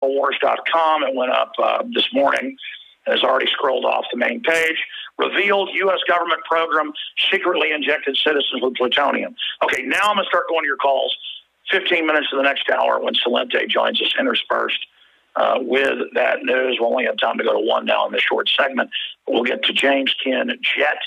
Infowars.com. It went up this morning and has already scrolled off the main page. Revealed U.S. government program secretly injected citizens with plutonium. Okay, now I'm going to start going to your calls 15 minutes to the next hour when Celente joins us interspersed with that news. We'll only have time to go to one now in this short segment. We'll get to James, Ken, Jet,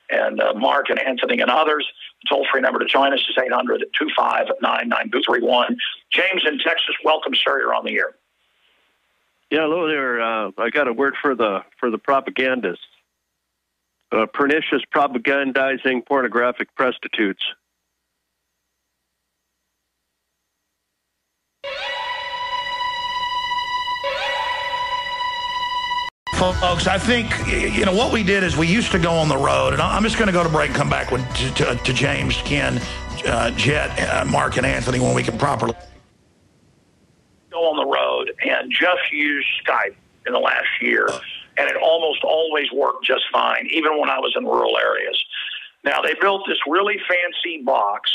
and Mark and Anthony and others. The toll-free number to join us is 800-259-9231. James in Texas, welcome, sir. You're on the air. Yeah, hello there. I got a word for the propagandists. Pernicious propagandizing pornographic prostitutes. Folks, I think, what we did is we used to go on the road, and I'm just going to go to break and come back to James, Ken, Jet, Mark, and Anthony when we can properly go on the road and just use Skype in the last year, and it almost always worked just fine, even when I was in rural areas. Now, they built this really fancy box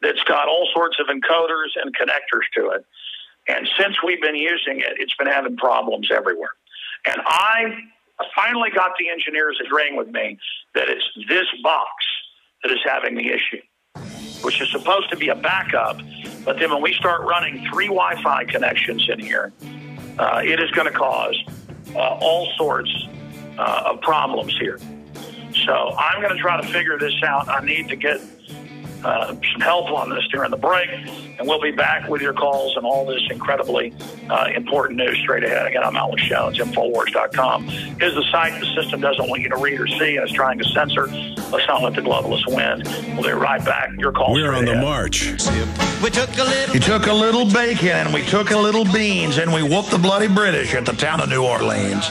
that's got all sorts of encoders and connectors to it, and since we've been using it, it's been having problems everywhere. And I finally got the engineers agreeing with me that it's this box that is having the issue, which is supposed to be a backup. But then when we start running 3 Wi-Fi connections in here, it is going to cause all sorts of problems here. So I'm going to try to figure this out. I need to get some help on this during the break, and we'll be back with your calls and all this incredibly important news straight ahead. Again, I'm Alex Jones. Infowars.com is the site the system doesn't want you to read or see and is trying to censor. Let's not let the globalists win. We'll be right back. Your calls. We're on the ahead. march. We took a little bacon, and we took a little beans, and we whooped the bloody British at the town of New Orleans,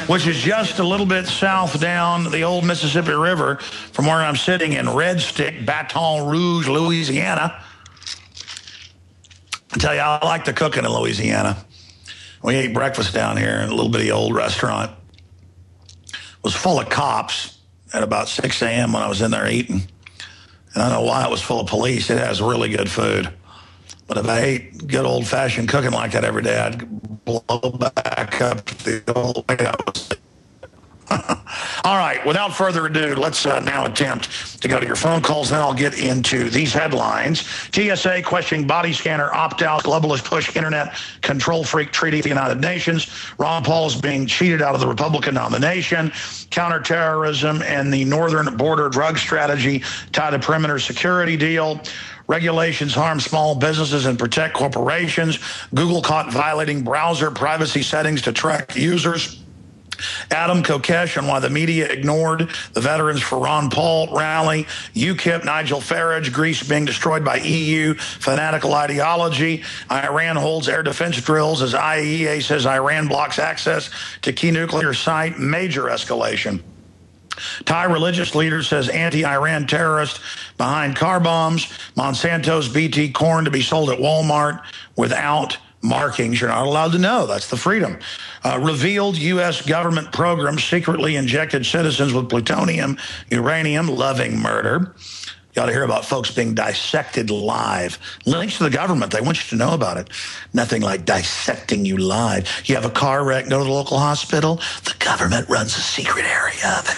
which is just a little bit south down the old Mississippi River from where I'm sitting in Red Stick, Baton Rouge, Louisiana. I tell you, I like the cooking in Louisiana. We ate breakfast down here in a little bitty old restaurant. It was full of cops at about 6 a.m. when I was in there eating. And I don't know why it was full of police. It has really good food. But if I ate good old-fashioned cooking like that every day, I'd blow back up to the old way I was. All right, without further ado, let's now attempt to go to your phone calls. Then I'll get into these headlines. TSA questioning body scanner opt-out, globalist push internet control freak treaty of the United Nations. Ron Paul is being cheated out of the Republican nomination. Counterterrorism and the northern border drug strategy tied to perimeter security deal. Regulations harm small businesses and protect corporations. Google caught violating browser privacy settings to track users. Adam Kokesh and why the media ignored the Veterans for Ron Paul rally. UKIP, Nigel Farage, Greece being destroyed by EU fanatical ideology. Iran holds air defense drills as IAEA says Iran blocks access to key nuclear site. Major escalation. Thai religious leader says anti-Iran terrorist behind car bombs. Monsanto's BT corn to be sold at Walmart without markings. You're not allowed to know. That's the freedom. Revealed U.S. government program secretly injected citizens with plutonium, uranium, loving murder. You ought to hear about folks being dissected live. Links to the government. They want you to know about it. Nothing like dissecting you live. You have a car wreck, go to the local hospital. The government runs a secret area of it.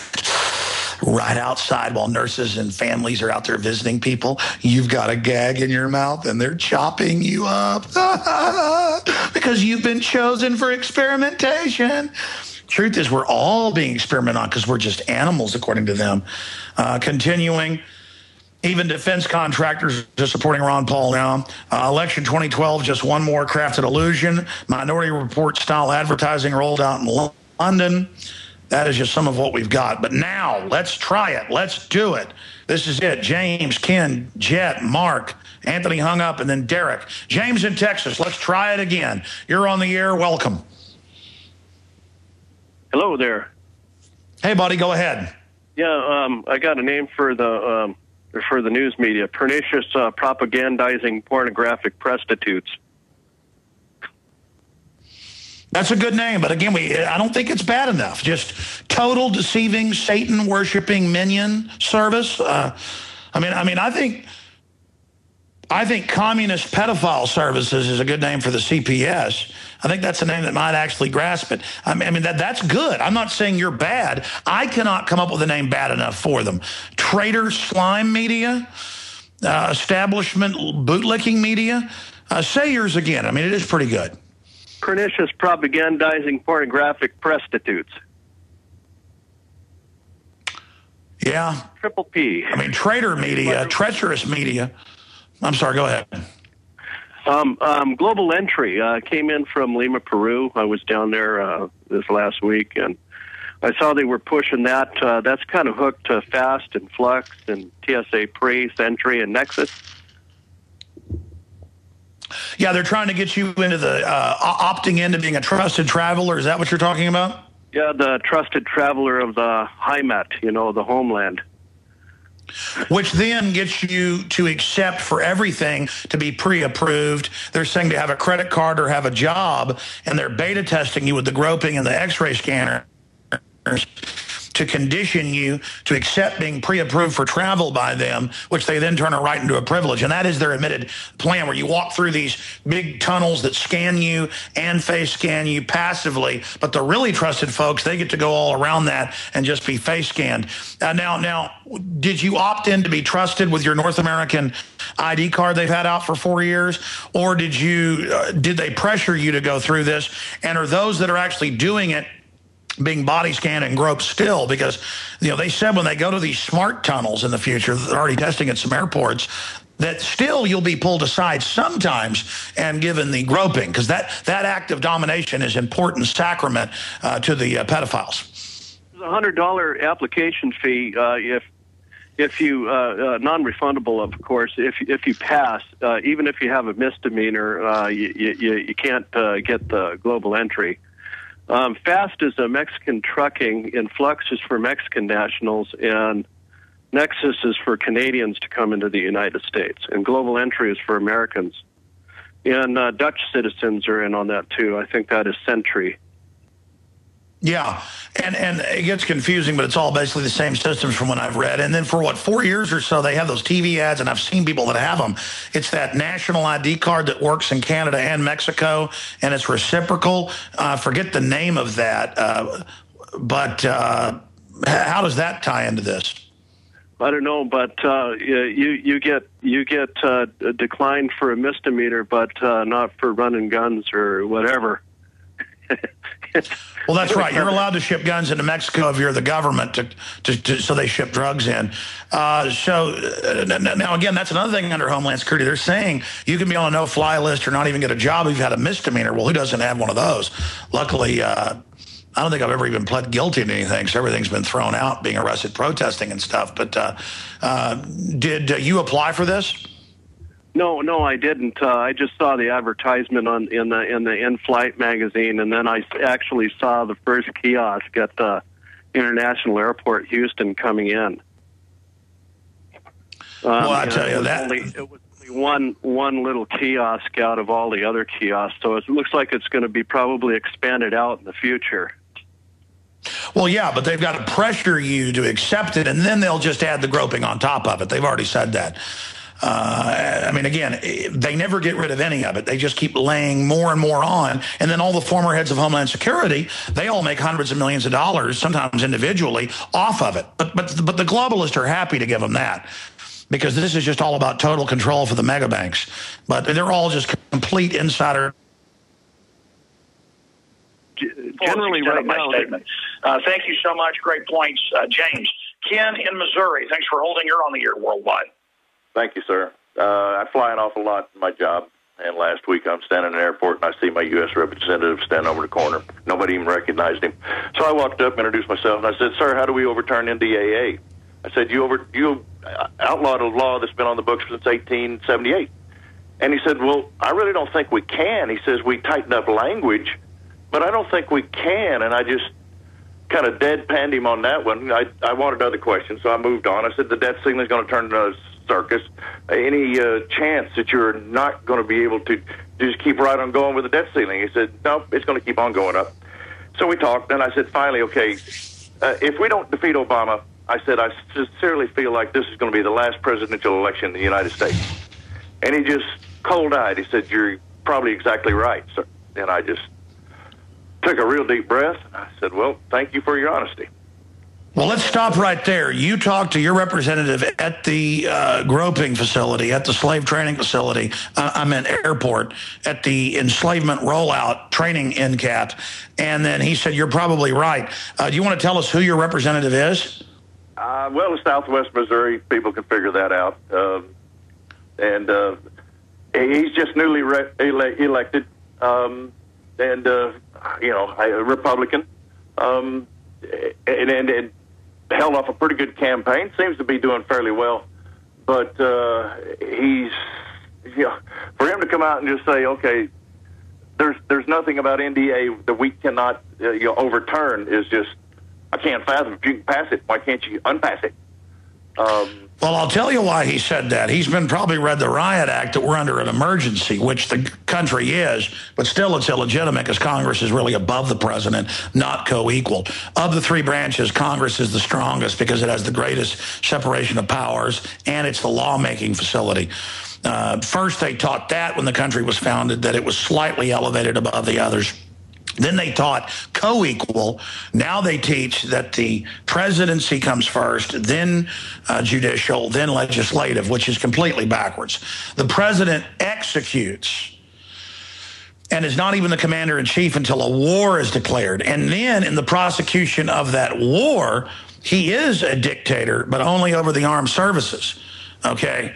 Right outside while nurses and families are out there visiting people, you've got a gag in your mouth and they're chopping you up because you've been chosen for experimentation. Truth is, we're all being experimented on because we're just animals, according to them. Continuing, even defense contractors are supporting Ron Paul now. Election 2012, just one more crafted illusion. Minority Report style advertising rolled out in London. That is just some of what we've got. But now, let's try it. Let's do it. This is it. James, Ken, Jet, Mark, Anthony hung up, and then Derek. James in Texas, let's try it again. You're on the air. Welcome. Hello there. Hey, buddy, go ahead. Yeah, I got a name for the news media. Pernicious propagandizing pornographic prostitutes. That's a good name, but again, I don't think it's bad enough. Just total deceiving, Satan-worshiping minion service. I think communist pedophile services is a good name for the CPS. I think that's a name that might actually grasp it. I mean that's good. I'm not saying you're bad. I cannot come up with a name bad enough for them. Traitor slime media, establishment bootlicking media. Say yours again. I mean, it is pretty good. Pernicious propagandizing pornographic prostitutes. Yeah. Triple P. I mean, traitor media, treacherous media. I'm sorry, go ahead. Global Entry came in from Lima, Peru. I was down there this last week, and I saw they were pushing that. That's kind of hooked to Fast and Flux and TSA Pre, Sentry, and Nexus. Yeah, they're trying to get you into the opting into being a trusted traveler. Is that what you're talking about? Yeah, the trusted traveler of the Heimat, the homeland. Which then gets you to accept for everything to be pre-approved. They're saying to have a credit card or have a job, and they're beta testing you with the groping and the x-ray scanner to condition you to accept being pre-approved for travel by them, which they then turn it right into a privilege. And that is their admitted plan, where you walk through these big tunnels that scan you and face scan you passively. But the really trusted folks, they get to go all around that and just be face scanned. Now, did you opt in to be trusted with your North American ID card they've had out for 4 years? Or did they pressure you to go through this? And are those that are actually doing it being body scanned and groped still? Because they said when they go to these smart tunnels in the future, they're already testing at some airports, that still you'll be pulled aside sometimes and given the groping, because that act of domination is important sacrament to the pedophiles. There's a $100 application fee if you non-refundable, of course. If you pass, even if you have a misdemeanor, you can't get the global entry. Fast is a Mexican trucking, and Flux is for Mexican nationals, and Nexus is for Canadians to come into the United States, and Global Entry is for Americans. And Dutch citizens are in on that too. I think that is Sentry. Yeah, and it gets confusing, but it's all basically the same systems from what I've read. And then for 4 years or so, they have those TV ads, and I've seen people that have them. It's that national ID card that works in Canada and Mexico, and it's reciprocal. Forget the name of that, but how does that tie into this? I don't know, but you get declined for a misdemeanor, but not for running guns or whatever. Well, that's right. You're allowed to ship guns into Mexico if you're the government, so they ship drugs in. So now, again, that's another thing under Homeland Security. They're saying you can be on a no-fly list or not even get a job if you've had a misdemeanor. Well, who doesn't have one of those? Luckily, I don't think I've ever even pled guilty to anything, so everything's been thrown out, being arrested protesting and stuff. But did you apply for this? No, I didn't. I just saw the advertisement in the In-Flight magazine, and then I actually saw the first kiosk at the International Airport, Houston, coming in. Well, I tell you it was only one little kiosk out of all the other kiosks, so it looks like it's going to be probably expanded out in the future. Well, yeah, but they've got to pressure you to accept it, and then they'll just add the groping on top of it. They've already said that. I mean, again, they never get rid of any of it. They just keep laying more and more on. And then all the former heads of Homeland Security, they all make hundreds of millions of dollars, sometimes individually, off of it. But the globalists are happy to give them that, because this is just all about total control for the mega banks. But they're all just complete insider. Generally, right now. Thank you so much. Great points, James. Ken in Missouri, thanks for holding. You're on the air worldwide. Thank you, sir. I fly an awful lot in my job, and last week I'm standing in an airport, and I see my U.S. representative standing over the corner. Nobody even recognized him. So I walked up, introduced myself, and I said, "Sir, how do we overturn NDAA?" I said, you outlawed a law that's been on the books since 1878. And he said, "Well, I really don't think we can." He says, "We tightened up language, but I don't think we can." And I just kind of deadpanned him on that one. I wanted other questions, so I moved on. I said, "The debt ceiling is going to turn into a circus. Any chance that you're not going to be able to just keep right on going with the debt ceiling?" He said, "No, it's going to keep on going up." So we talked, and I said, finally, okay, if we don't defeat Obama, I said, I sincerely feel like this is going to be the last presidential election in the United States. And he just cold-eyed. He said, "You're probably exactly right, sir." And I just took a real deep breath. I said, well, thank you for your honesty. Well, let's stop right there. You talked to your representative at the groping facility, at the slave training facility, airport, at the enslavement rollout training NCAT, and then he said, you're probably right. Do you want to tell us who your representative is? Well, it's Southwest Missouri. People can figure that out. And he's just newly elected, a Republican, and held off a pretty good campaign. Seems to be doing fairly well, but he's, for him to come out and just say, okay, there's nothing about NDA that we cannot overturn is just, I can't fathom. If you can pass it, why can't you unpass it? Well, I'll tell you why he said that. He's probably read the Riot Act, that we're under an emergency, which the country is, but still it's illegitimate because Congress is really above the president, not co-equal. Of the three branches, Congress is the strongest because it has the greatest separation of powers, and it's the lawmaking facility. First, they taught that when the country was founded, that it was slightly elevated above the others. Then they taught co-equal. Now they teach that the presidency comes first, then judicial, then legislative, which is completely backwards. The president executes and is not even the commander-in-chief until a war is declared. And then in the prosecution of that war, he is a dictator, but only over the armed services, okay?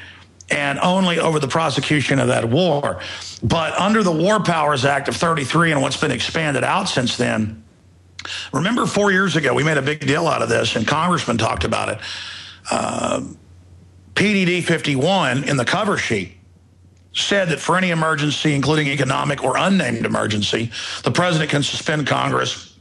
And only over the prosecution of that war. But under the War Powers Act of 33 and what's been expanded out since then, remember 4 years ago, we made a big deal out of this, and Congressman talked about it. PDD 51 in the cover sheet said that for any emergency, including economic or unnamed emergency, the president can suspend Congress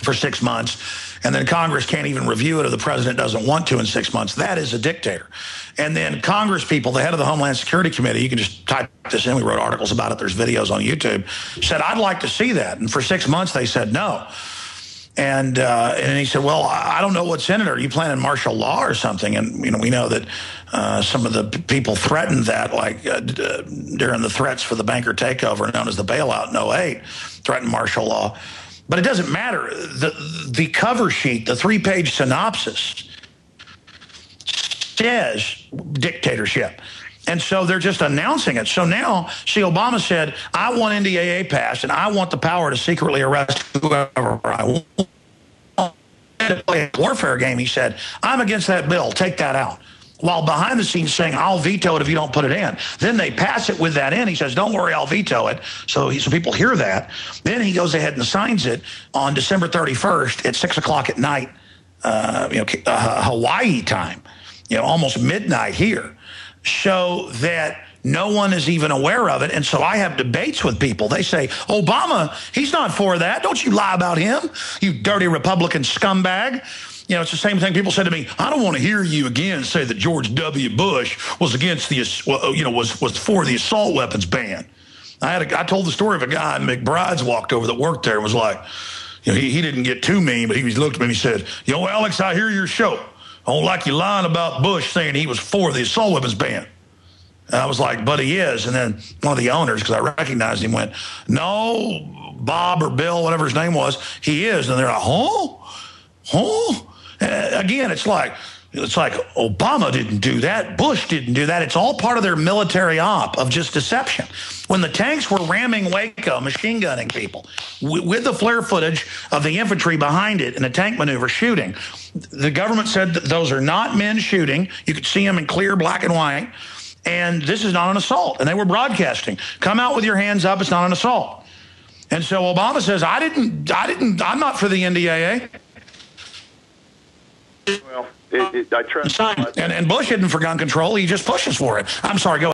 for 6 months, and then Congress can't even review it if the president doesn't want to in 6 months. That is a dictator. And then Congress people, the head of the Homeland Security Committee, you can just type this in, we wrote articles about it, there's videos on YouTube, said, I'd like to see that. And for 6 months, they said no. And he said, well, I don't know what's in it. Are you planning martial law or something? And, we know that some of the people threatened that, like during the threats for the banker takeover known as the bailout in 08, threatened martial law. But it doesn't matter. The cover sheet, the 3-page synopsis, says dictatorship. And so they're just announcing it. So now, see, Obama said, I want NDAA passed, and I want the power to secretly arrest whoever I want. To play a warfare game, he said, I'm against that bill. Take that out. While behind the scenes saying, I'll veto it if you don't put it in. Then they pass it with that in. He says, don't worry, I'll veto it. So people hear that. Then he goes ahead and signs it on December 31st at 6 o'clock at night, Hawaii time, almost midnight here, so that no one is even aware of it. And so I have debates with people. They say, Obama, he's not for that. Don't you lie about him, you dirty Republican scumbag. It's the same thing people said to me. I don't want to hear you again say that George W. Bush was against was for the assault weapons ban. I told the story of a guy in McBride's walked over that worked there and was like, he didn't get too mean, but he looked at me and he said, Alex, I hear your show. I don't like you lying about Bush saying he was for the assault weapons ban. And I was like, but he is. And then one of the owners, because I recognized him, went, no, Bob or Bill, whatever his name was, he is. And they're like, huh? Again, it's like Obama didn't do that. Bush didn't do that. It's all part of their military op of just deception. When the tanks were ramming Waco, machine gunning people, with the flare footage of the infantry behind it in a tank maneuver shooting, the government said that those are not men shooting. You could see them in clear black and white. And this is not an assault. And they were broadcasting. Come out with your hands up. It's not an assault. And so Obama says, I'm not for the NDAA. Well, I trust. And Bush isn't for gun control. He just pushes for it. I'm sorry, go